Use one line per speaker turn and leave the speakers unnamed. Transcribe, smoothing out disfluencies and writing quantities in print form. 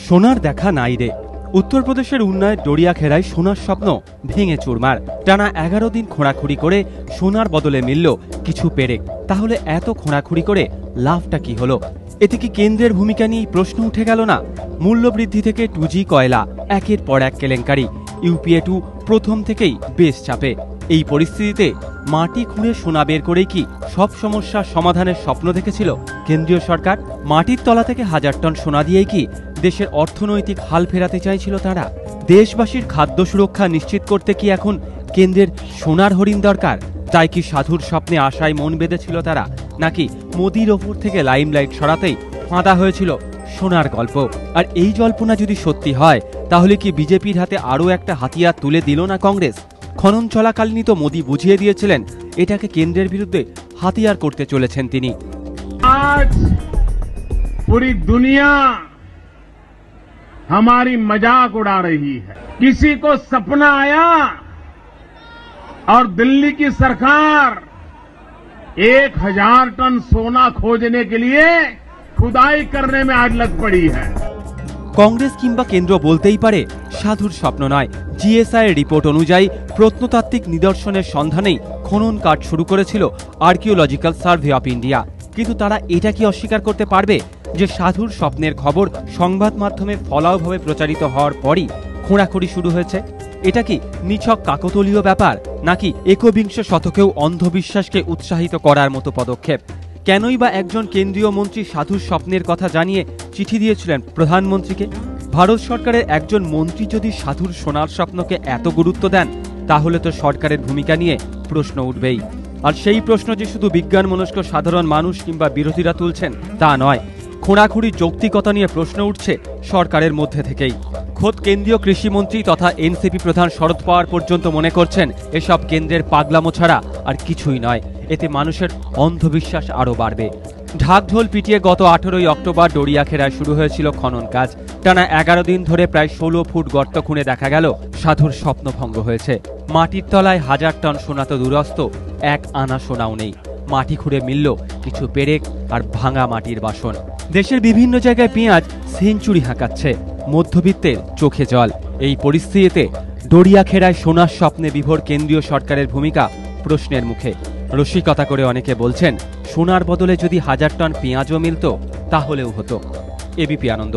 সোনার দেখা নাই রে। উত্তরপ্রদেশের উন্নায়ের ডড়িয়াখেরায় সোনার স্বপ্ন ভেঙে চুরমার। টানা 11 দিন খোঁড়াখুড়ি করে সোনার বদলে মিলল কিছু পেরেক। তাহলে এত খোঁড়াখুড়ি করে লাভটা কি হলো? এতে কি কেন্দ্রের ভূমিকা নিয়ে প্রশ্ন উঠে গেল না? মূল্যবৃদ্ধি থেকে 2G কয়লা, একের পর এক কেলেঙ্কারি। ইউপিএ 2 প্রথম থেকেই বেশ চাপে। এই পরিস্থিতিতে মাটি খুঁড়ে সোনা বের করেই কি সব সমস্যার সমাধানের স্বপ্ন দেখেছিল কেন্দ্রীয় সরকার? মাটির তলা থেকে 1000 টন সোনা দিয়েই কি দেশের অর্থনৈতিক হাল ফেরাতে চাইছিল তারা? দেশবাসীর খাদ্য সুরক্ষা নিশ্চিত করতে কি এখন কেন্দ্রের সোনার হরিণ দরকার? তাই কি সাধুর স্বপ্নে আশায় মন বেঁধেছিল তারা? নাকি মোদির ওপর থেকে লাইমলাইট সরাতেই ফাঁদা হয়েছিল সোনার গল্প? আর এই জল্পনা যদি সত্যি হয়, তাহলে কি বিজেপির হাতে আরও একটা হাতিয়ার তুলে দিল না কংগ্রেস? খনন চলাকালীনই তো মোদি বুঝিয়ে দিয়েছিলেন এটাকে কেন্দ্রের বিরুদ্ধে হাতিয়ার করতে চলেছেন তিনি।
आज पूरी दुनिया हमारी मजाक उड़ा रही है। किसी को सपना आया और दिल्ली की सरकार 1000 टन सोना खोजने के लिए खुदाई करने में आज लग पड़ी है।
কংগ্রেস কিংবা কেন্দ্র বলতেই পারে সাধুর স্বপ্ন নয়। জিএসআই এর রিপোর্ট অনুযায়ী প্রত্নতাত্ত্বিক নিদর্শনের সন্ধানেই খনন কাজ শুরু করেছিল আর্কিওলজিক্যাল সার্ভে অফ ইন্ডিয়া। কিন্তু তারা এটা কি অস্বীকার করতে পারবে যে সাধুর স্বপ্নের খবর সংবাদ মাধ্যমে ফলাওভাবে প্রচারিত হওয়ার পরই খোঁড়াখুড়ি শুরু হয়েছে? এটা কি নিছক কাকতালীয় ব্যাপার, নাকি একবিংশ শতকেও অন্ধবিশ্বাসকে উৎসাহিত করার মতো পদক্ষেপ? কেনই বা একজন কেন্দ্রীয় মন্ত্রী সাধুর স্বপ্নের কথা জানিয়ে চিঠি দিয়েছিলেন প্রধানমন্ত্রীকে? ভারত সরকারের একজন মন্ত্রী যদি সাধুর সোনার স্বপ্নকে এত গুরুত্ব দেন, তাহলে তো সরকারের ভূমিকা নিয়ে প্রশ্ন উঠবেই। আর সেই প্রশ্ন যে শুধু বিজ্ঞানমনস্ক সাধারণ মানুষ কিংবা বিরোধীরা তুলছেন তা নয়, খোঁড়াখুড়ির যৌক্তিকতা নিয়ে প্রশ্ন উঠছে সরকারের মধ্যে থেকেই। খোদ কেন্দ্রীয় কৃষিমন্ত্রী তথা এনসিপি প্রধান শরদ পাওয়ার পর্যন্ত মনে করছেন এসব কেন্দ্রের পাগলামো ছাড়া আর কিছুই নয়। এতে মানুষের অন্ধবিশ্বাস আরও বাড়বে। ঢাকঢোল পিটিয়ে গত 18ই অক্টোবর ডড়িয়াখেরায় শুরু হয়েছিল খনন কাজ। টানা 11 দিন ধরে প্রায় 16 ফুট গর্ত খুঁড়ে দেখা গেল সাধুর স্বপ্নভঙ্গ হয়েছে। মাটির তলায় 1000 টন সোনা তো দূরস্থ, 1 আনা সোনাও নেই। মাটি খুঁড়ে মিলল কিছু পেরেক আর ভাঙা মাটির বাসন। দেশের বিভিন্ন জায়গায় পেঁয়াজ সেঞ্চুরি হাঁকাচ্ছে, মধ্যবিত্তের চোখে জল। এই পরিস্থিতিতে ডড়িয়াখেরায় সোনার স্বপ্নে বিভোর কেন্দ্রীয় সরকারের ভূমিকা প্রশ্নের মুখে। রসিকতা করে অনেকে বলছেন সোনার বদলে যদি 1000 টন পেঁয়াজও মিলত তাহলেও হতো। এবিপি আনন্দ।